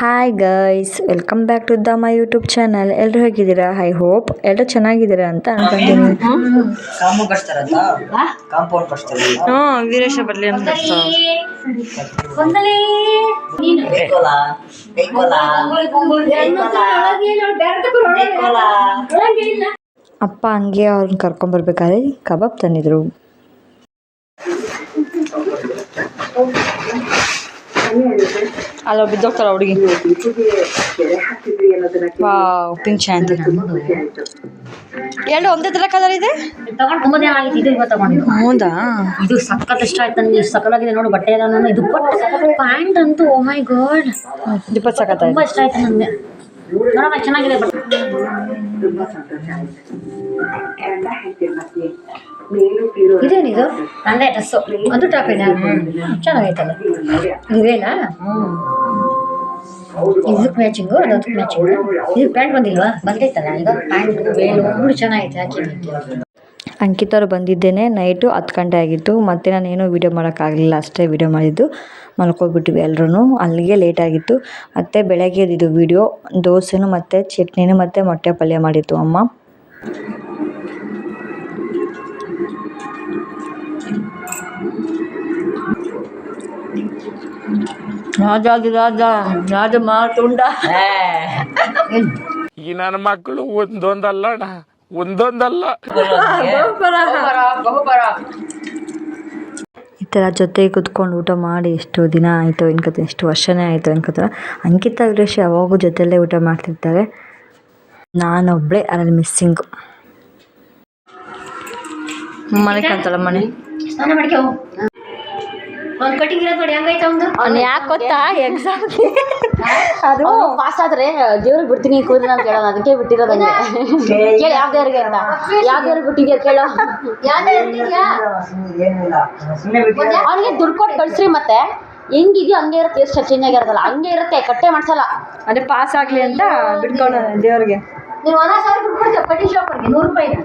Hi guys, welcome back to the my YouTube channel. ಎಲ್ಲರೂ ಹೇಗಿದ್ದೀರಾ? I hope ಎಲ್ಲರೂ ಚೆನ್ನಾಗಿದ್ದೀರಾ ಅಂತ ಅನ್ಕೊಂಡಿದ್ದೀನಿ. ವೀರೇಶ ಬರ್ಲಿ ಅಂತ ಅಪ್ಪ ಹಂಗೆ ಅವ್ರನ್ನ ಕರ್ಕೊಂಡ್ಬರ್ಬೇಕಾದ್ರೆ ಕಬಾಬ್ ತಂದಿದ್ರು. ಅಲ್ಲ ಬಿದ್ದೋಗ್ತಾರ ಹುಡುಗಿ. ವಾವ್, ಪಿಂಕ್ ಶಾಂತಿ. ಎರಡು ಒಂದೇ ತರ ಕಲರ್ ಇದೆ. ಹೌದಾ? ಇದು ಸಖತ್ ಇಷ್ಟ ಆಯ್ತು ನನಗೆ. ಸಕಲಾಗಿದೆ ನೋಡು ಬಟ್ಟೆ ಎಲ್ಲ. ಇದು ಪ್ಯಾಂಟ್ ಅಂತೂ ಓ ಮೈ ಗಾಡ್ ಸಖತ್ ತುಂಬಾ ಇಷ್ಟ ಆಯ್ತು ನನಗೆ. ನೋಡೋಣ ಚೆನ್ನಾಗಿದೆ ಬಟ್ಟೆ. ಇದೇನಿದು? ತಂದೆ ಡ್ರೆಸ್ಸು ಅದು ಟಾಪ್ ಇದೆ. ಚೆನ್ನಾಗೈತಲ್ಲ ಇವೇನಾ? ಇದಕ್ಕೆ ಮ್ಯಾಚಿಂಗು ಅದಕ್ಕೆ ಮ್ಯಾಚಿಂಗು. ಇದು ಪ್ಯಾಂಟ್ ಬಂದಿಲ್ವಾ? ಬಂದೈತಲ್ಲ ಈಗ ಪ್ಯಾಂಟ್ ವೇಲು ನೋಡಿ ಚೆನ್ನಾಗೈತೆ ಹಾಕಿ. ಅಂಕಿತವ್ರು ಬಂದಿದ್ದೇನೆ ನೈಟು 10 ಗಂಟೆ ಆಗಿತ್ತು. ಮತ್ತು ನಾನೇನು ವೀಡಿಯೋ ಮಾಡೋಕ್ಕಾಗಲಿಲ್ಲ, ಅಷ್ಟೇ ವೀಡಿಯೋ ಮಾಡಿದ್ದು. ಮಲ್ಕೊಬಿಟ್ಟಿವಿ ಎಲ್ಲರೂ. ಅಲ್ಲಿಗೆ ಲೇಟ್ ಆಗಿತ್ತು. ಮತ್ತು ಬೆಳಗ್ಗೆ ಇದು ವೀಡಿಯೋ ದೋಸೆನೂ ಮತ್ತು ಚಟ್ನಿನೂ ಮತ್ತು ಮೊಟ್ಟೆ ಪಲ್ಯ ಮಾಡಿತ್ತು ಅಮ್ಮ. ರಾಜ ಮಾತುಂಡ ಈ ನನ್ನ ಮಕ್ಕಳು ಒಂದೊಂದಲ್ಲ ಈ ಥರ ಜೊತೆಗೆ ಕುತ್ಕೊಂಡು ಊಟ ಮಾಡಿ ಎಷ್ಟು ದಿನ ಆಯಿತು ಅನ್ಕೋತೀನಿ, ಎಷ್ಟು ವರ್ಷನೇ ಆಯಿತು ಅನ್ಕೋತಾರೆ. ಅಂಕಿತ ವೀರೇಶ್ ಯಾವಾಗೂ ಜೊತೆಯಲ್ಲೇ ಊಟ ಮಾಡ್ತಿರ್ತಾರೆ. ನಾನೊಬ್ಬಳೇ ಅದ್ರಲ್ಲಿ ಮಿಸ್ಸಿಂಗು. ಮನೆ ಕಾಣ್ತಲ್ಲ ಮನೆ. ಸ್ನಾನ ಮಾಡ್ಕೊ. ಒಂದು ಕಟಿಂಗ್ ಇರೋದು ನೋಡಿ ಹಂಗೈತೆ ಒಂದು. ಯಾಕೆ ಗೊತ್ತಾ? ಎಕ್ಸಾಮ್ ಅದು ಪಾಸ್ ಆದ್ರೆ ದೇವ್ರಿಗೆ ಬಿಡ್ತೀನಿ ಕೂದಲು ಅಂತ ಕೇಳೋದು, ಅದಕ್ಕೆ ಬಿಟ್ಟಿರೋದು ಹಂಗೆ. ಕೇಳಿ ಯಾವ ದೇವ್ರಿಗೆ ಅಂತ, ಯಾವ ದೇವ್ರಿಗೆ ಬಿಟ್ಟಿದ್ಯಾ ಕೇಳೋ. ಅವ್ನಿಗೆ ದುಡ್ಡು ಕೊಟ್ಟು ಕಳ್ಸ್ರಿ. ಮತ್ತೆ ಹೆಂಗಿದ್ಯೋ ಹಂಗೆ ಇರುತ್ತೆ, ಎಷ್ಟು ಚೇಂಜ್ ಆಗಿರೋದಲ್ಲ ಹಂಗೆ ಇರುತ್ತೆ, ಕಟ್ಟೆ ಮಾಡ್ಸಲ್ಲ. ಅದೇ ಪಾಸ್ ಆಗಲಿ ಅಂತ ಬಿಟ್ಕೊಂಡು ದೇವ್ರಿಗೆ. ನೀವು 1,000 ದುಡ್ಡು ಕೊಡ್ತೀವಿ ಕಟಿಂಗ್ ಶಾಪರ್ಗೆ 100 ರೂಪಾಯಿನ.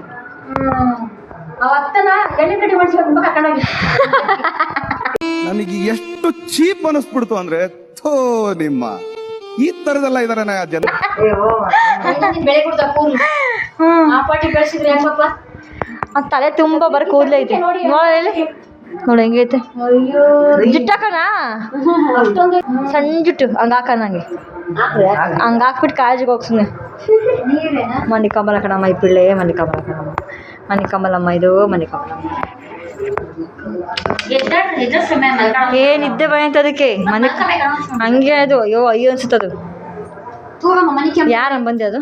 ಅವತ್ತನ ಎಣ್ಣೆ ಕಟ್ಟಿ ಮಾಡಿಸ್ಕೊಂಡು ತುಂಬ ಕರ್ಕೊಂಡೋಗಿ. ನನಗೆ ಎಷ್ಟು ಚೀಪ್ ಅನಿಸ್ಬಿಡ್ತು ಅಂದ್ರೆ, ಥೋ ನಿಮ್ಮ ಈ ತರದೆಲ್ಲ ಇದಾರೆ ಜನ. ಬೆಳೆ ಕೊಡ್ತಾ ಕೂದಲು ಆ ಪಾಟಿ ಬೆಳೆಸಿದ್ರೆ ಹೆಂಗಪ್ಪ? ಆ ತಲೆ ತುಂಬ ಬರ ಕೂದಲೇ ಐತೆ ನೋಡಿ ಹೆಂಗೈತೆ. ಜುಟ್ಟು ಹಾಕೋಣ, ಸಣ್ಣ ಜುಟ್ಟು ಹಂಗೆ ಹಾಕೋಣ. ಹಂಗೆ ಹಾಕ್ಬಿಟ್ಟು ಕಾಲೇಜಿಗೆ ಹೋಗಿ ಸುಮ್ಮನೆ ಮನಿ ಕಮಲ ಕಣಮ್ಮ ಈ ಪಿಳ್ಳೆ. ಮನಿ ಕಮಲ ಕಣಮ್ಮ, ಮನಿ ಕಮಲಮ್ಮ ಇದು ಮನಿ ಕಮಲಮ್ಮ. ಏನಿದ್ದೆ ಬಂತ ಅದಕ್ಕೆ ಮನೆ ಹಂಗೆ ಅದು. ಅಯ್ಯೋ ಅನ್ಸುತ್ತದು. ಯಾರ ಬಂದೆ ಅದು?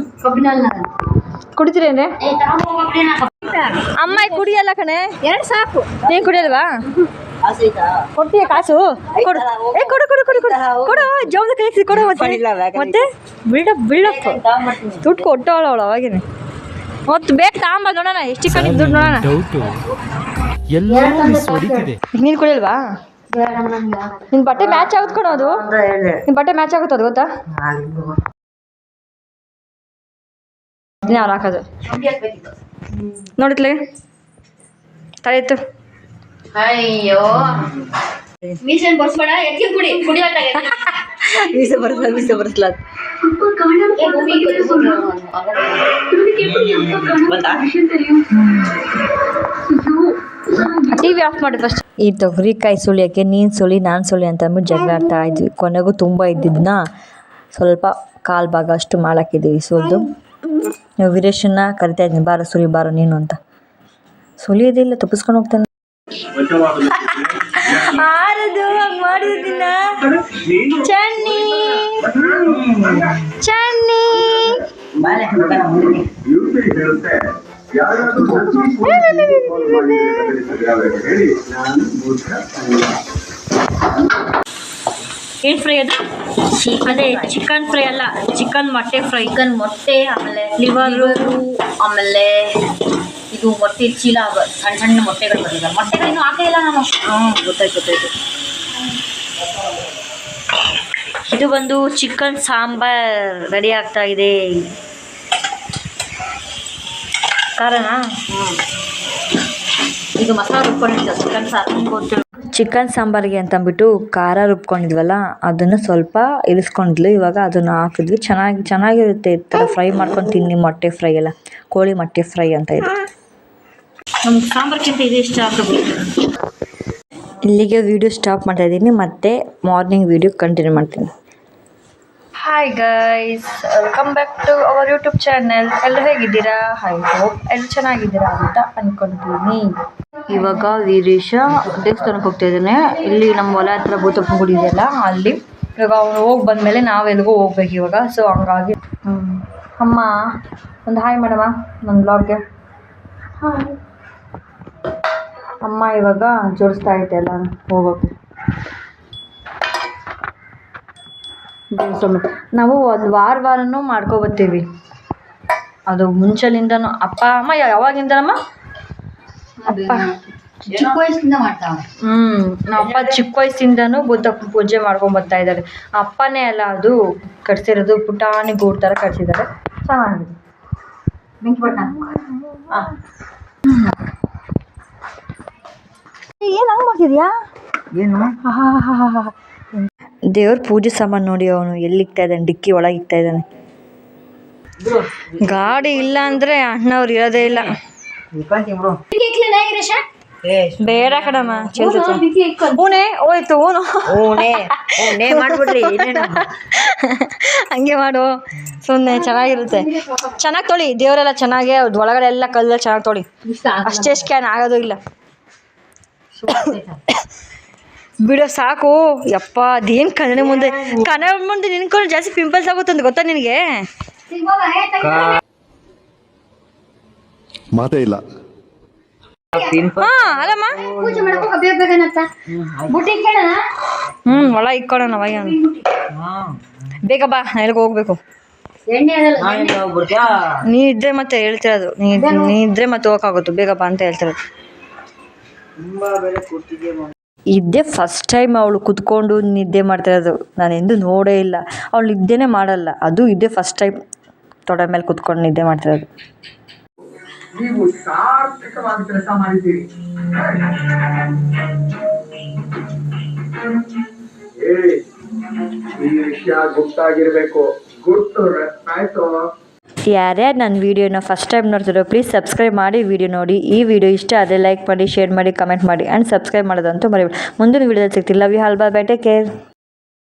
ಕುಡಿತೀರೇನೆ ಅಮ್ಮ? ಕುಡಿಯಲ್ಲ ಕಣೆ, 2 ಸಾಕು. ನೀನು ಕುಡಿಯಲ್ವಾ? ಕೊಡ್ತೀಯ ಕಾಸು? ಕೊಡು ಕೊಡು ಕೊಡು ಕೊಡು ಕೊಡು ಕೊಡು ಜವಾಬ್ದಾರಿ ಕೈ ಕೊಡು. ಮತ್ತೆ ಬಿಲ್ಡಪ್ ದುಡ್ಡು ಕೊಟ್ಟವಳ ಅವಳು ಅವಾಗೇನೆ. ಮತ್ತು ಬೇಕು ತಾಂಬ ನೋಡೋಣ ಎಷ್ಟು ಕಡೆ ದುಡ್ಡು ನೋಡೋಣ. ನೀನು ಕುಡಿಯಲ್ವಾ? ನಿನ್ನ ಬಟ್ಟೆ ಮ್ಯಾಚ್ ಆಗುತ್ತೆ ಕೊಡೋದು. ನಿನ್ನ ಬಟ್ಟೆ ಮ್ಯಾಚ್ ಆಗುತ್ತೆ ಅದು ಗೊತ್ತಾ? ಯಾರು ಹಾಕೋದು ನೋಡಿತ್ಲೆ ತಲೆ ಇತ್ತು. ಅಯ್ಯೋ ಮೀಸೆನ್ ಬರ್ಸ್ಬೇಡ, ಎತ್ತಿ ಕುಡಿ ಕುಡಿಯೋತ್ತಾಗೆ. ಮೀಸೆ ಬರ್ಸ್ಲ ಟಿವಿ ಆಫ್ ಮಾಡಿ ಫಸ್ಟ್. ಈ ತೊಗರಿಕಾಯಿ ಸುಳಿಯೋಕ್ಕೆ ನೀನು ಸುಳಿ ನಾನು ಸುಳಿ ಅಂತ ಅಂದ್ಬಿಟ್ಟು ಜಗಳ ಆಡ್ತಾ ಇದ್ವಿ. ಕೊನೆಗೂ ತುಂಬ ಇದ್ದಿದ್ದನ್ನ ಸ್ವಲ್ಪ ಕಾಲು ಭಾಗ ಅಷ್ಟು ಮಾಡಾಕಿದ್ದೀವಿ ಸುಲಿದು. ನೀವು ವೀರೇಶನ್ನ ಕರಿತಾ ಇದ್ದೀನಿ, ಬಾರೋ ಸುಳಿ ಬಾರೋ ನೀನು ಅಂತ. ಸುಲಿಯೋದಿಲ್ಲ, ತಪ್ಪಿಸ್ಕೊಂಡು ಹೋಗ್ತಾನೆ. ಆರದು ಹಂಗೆ ಮಾಡಿದ್ದಿನ ಚನ್ನಿ ಚನ್ನಿ. ಏನು ಫ್ರೈ ಅದು? ಅದೇ ಚಿಕನ್ ಫ್ರೈ ಅಲ್ಲ, ಚಿಕನ್ ಮೊಟ್ಟೆ ಫ್ರೈ. ಚಿಕನ್ ಮೊಟ್ಟೆ, ಆಮೇಲೆ ಲಿವರು, ಆಮೇಲೆ ಇದು ಮೊಟ್ಟೆ ಚೀಲ, ಸಣ್ಣ ಸಣ್ಣ ಮೊಟ್ಟೆಗಳು ಬಂದಿದ್ದಾವೆ. ಮೊಟ್ಟೆಗಳೇನು ಹಾಕೇ ಇಲ್ಲ ನಾನು. ಗೊತ್ತಾಯ್ತು. ಇದು ಬಂದು ಚಿಕನ್ ಸಾಂಬಾರ್ ರೆಡಿ ಆಗ್ತಾ ಇದೆ. ಕಾರಣ ಇದು ಮಸಾಲೆ ರುಬ್ಕೊಂಡಿದ್ದ ಚಿಕನ್ ಸಾರು ಗೊತ್ತಿಲ್ಲ. ಚಿಕನ್ ಸಾಂಬಾರಿಗೆ ಅಂತಂದ್ಬಿಟ್ಟು ಖಾರ ರುಬ್ಕೊಂಡಿದ್ವಲ್ಲ ಅದನ್ನು ಸ್ವಲ್ಪ ಇಳಿಸ್ಕೊಂಡಿದ್ಲು. ಇವಾಗ ಅದನ್ನು ಹಾಕಿದ್ವಿ. ಚೆನ್ನಾಗಿರುತ್ತೆ. ಈ ಥರ ಫ್ರೈ ಮಾಡ್ಕೊಂಡು ತಿನ್ನಿ, ಮೊಟ್ಟೆ ಫ್ರೈ ಎಲ್ಲ, ಕೋಳಿ ಮೊಟ್ಟೆ ಫ್ರೈ ಅಂತ ಇದೆ. ನಮ್ಗೆ ಸಾಂಬಾರ್ಗಿಂತ ಇದು ಇಷ್ಟ ಆಗ್ತದೆ. ಇಲ್ಲಿಗೆ ವಿಡಿಯೋ ಸ್ಟಾಪ್ ಮಾಡ್ತಾ ಇದ್ದೀನಿ. ಮತ್ತೆ ಮಾರ್ನಿಂಗ್ ವಿಡಿಯೋ ಕಂಟಿನ್ಯೂ ಮಾಡ್ತೀನಿ. Hi guys, welcome back to our YouTube channel. ಎಲ್ಲರೂ ಹೇಗಿದ್ದೀರಾ? ಐ ಹೋಪ್ ಎಲ್ಲರೂ ಚೆನ್ನಾಗಿದ್ದೀರಾ ಅಂತ ಅಂದ್ಕೊಳ್ತೀನಿ. ಇವಾಗ ವೀರೇಶ ದೇವಸ್ಥಾನಕ್ಕೆ ಹೋಗ್ತಾ ಇದ್ದಾನೆ. ಇಲ್ಲಿ ನಮ್ಮ ಹೊಲ ಹತ್ರ ಭೂತಪ್ಪ ಗುಡಿ ಇದೆಯಲ್ಲ, ಅಲ್ಲಿ ಇವಾಗ ಅವನು ಹೋಗಿ ಬಂದಮೇಲೆ ನಾವೆಲ್ಗೂ ಹೋಗ್ಬೇಕು ಇವಾಗ. ಸೊ ಹಂಗಾಗಿ ಅಮ್ಮ ಒಂದು ಹಾಯ್ ಮೇಡಮ ನನ್ನ ಬ್ಲಾಗ್ಗೆ. ಅಮ್ಮ ಇವಾಗ ಜೋಡಿಸ್ತಾ ಐತೆ ಎಲ್ಲ ಹೋಗೋಕ್ಕೆ. ನಾವು ಒಂದು ವಾರನೂ ಮಾಡ್ಕೊಬತ್ತೀವಿ. ಅದು ಮುಂಚೆಲಿಂದನೂ ಅಪ್ಪ ಅಮ್ಮ ಯಾವಾಗಿಂದನಮ್ಮ ಅಪ್ಪ ಚಿಕ್ಕ ವಯಸ್ಸಿಂದ ಮಾಡ್ತಾವೆ. ನಮ್ಮ ಅಪ್ಪ ಚಿಕ್ಕ ವಯಸ್ಸಿಂದನೂ ಬುದ್ಧಪ್ಪ ಪೂಜೆ ಮಾಡ್ಕೊಂಡು ಬರ್ತಾ ಇದ್ದಾರೆ. ಅಪ್ಪನೇ ಅಲ್ಲ ಅದು ಕಟ್ಸಿರೋದು, ಪುಟಾಣಿ ಗೂಡು ಥರ ಕಟ್ಸಿದ್ದಾರೆ. ಚೆನ್ನಾಗಿದೆ. ಏನು ಹಂಗೆ ಮಾಡ್ತಿದ್ಯಾ? ಏನು ದೇವ್ರ ಪೂಜೆ ಸಾಮಾನು ನೋಡಿ ಅವನು ಎಲ್ಲಿ ಇಕ್ತಾ ಇದ್ದಾನೆ, ಡಿಕ್ಕಿ ಒಳಗೆ ಇಕ್ತಾ ಇದ್ದಾನೆ. ಗಾಡಿ ಇಲ್ಲ ಅಂದರೆ ಅಣ್ಣವ್ರು ಇರೋದೇ ಇಲ್ಲ. ಬೇಡ ಕಣಮ್ಮ, ಹೂನೇ ಹೋಯ್ತು. ಮಾಡ್ಬಿಡ್ರಿ, ಹಂಗೆ ಮಾಡು ಸುಮ್ಮನೆ. ಚೆನ್ನಾಗಿರುತ್ತೆ. ಚೆನ್ನಾಗಿ ತೊಳಿ, ದೇವರೆಲ್ಲ ಚೆನ್ನಾಗೆ ಒಳಗಡೆ ಎಲ್ಲ ಕಲ್ಲು ಚೆನ್ನಾಗಿ ತೊಳಿ. ಅಷ್ಟೇ ಸ್ಕ್ಯಾನ್ ಆಗೋದು ಇಲ್ಲ. ಬಿಡೋ ಸಾಕು ಯಪ್ಪ. ಅದೇನು ಕನ್ನಡ ಮುಂದೆ ನಿನ್ಕೊಂಡು ಜಾಸ್ತಿ ಪಿಂಪಲ್ಸ್ ಆಗುತ್ತೆ ಅಂತ ಗೊತ್ತಾ ನಿನಗೆ? ಮಾತೇ ಇಲ್ಲ. ಅಲ್ಲಮ್ಮ, ಒಳ ಇಕ್ಕೊಳ್ಳೋಣ ಅವಾಗ. ಬೇಗ ಬಾ, ಎಲ್ಲಿಗೆ ಹೋಗ್ಬೇಕು. ನೀ ಇದ್ರೆ ಮತ್ತೆ ಹೇಳ್ತಿರೋದು, ನೀ ಇದ್ರೆ ಮತ್ತೆ ಹೋಗಕ್ಕಾಗುತ್ತೆ. ಬೇಗ ಬಾ ಅಂತ ಹೇಳ್ತಿರೋದು. ಇದ್ದೇ ಫಸ್ಟ್ ಟೈಮ್ ಅವಳು ಕುತ್ಕೊಂಡು ನಿದ್ದೆ ಮಾಡ್ತಿರೋದು. ನಾನು ಎಂದೂ ನೋಡೇ ಇಲ್ಲ. ಅವಳು ನಿದ್ದೆನೇ ಮಾಡಲ್ಲ. ಅದು ಇದೇ ಫಸ್ಟ್ ಟೈಮ್ ತೊಡೆ ಮೇಲೆ ಕುತ್ಕೊಂಡು ನಿದ್ದೆ ಮಾಡ್ತಿರೋದು. ನೀವು ಸಾರ್ಥಕವಾಗಿ ಕೆಲಸ ಮಾಡಿದ್ದೀರಿ. ಈ ವಿಷಯ ಗುಟ್ಟಾಗಿರ್ಬೇಕು. ಗುಟ್ಟು ಆಯ್ತು. ಯಾರ್ಯಾರು ನನ್ನ ವೀಡಿಯೋನ ಫಸ್ಟ್ ಟೈಮ್ ನೋಡ್ತಿರೋ ಪ್ಲೀಸ್ ಸಬ್ಸ್ಕ್ರೈಬ್ ಮಾಡಿ ವಿಡಿಯೋ ನೋಡಿ. ಈ ವಿಡಿಯೋ ಇಷ್ಟ ಆದರೆ ಲೈಕ್ ಮಾಡಿ, ಶೇರ್ ಮಾಡಿ, ಕಮೆಂಟ್ ಮಾಡಿ ಆ್ಯಂಡ್ ಸಬ್ಸ್ಕ್ರೈಬ್ ಮಾಡೋದಂತೂ ಮರಿಬೇಡಿ. ಮುಂದಿನ ವೀಡಿಯೋದಲ್ಲಿ ಸಿಗ್ತಿಲ್ಲ. Love you all, bye bye, take care.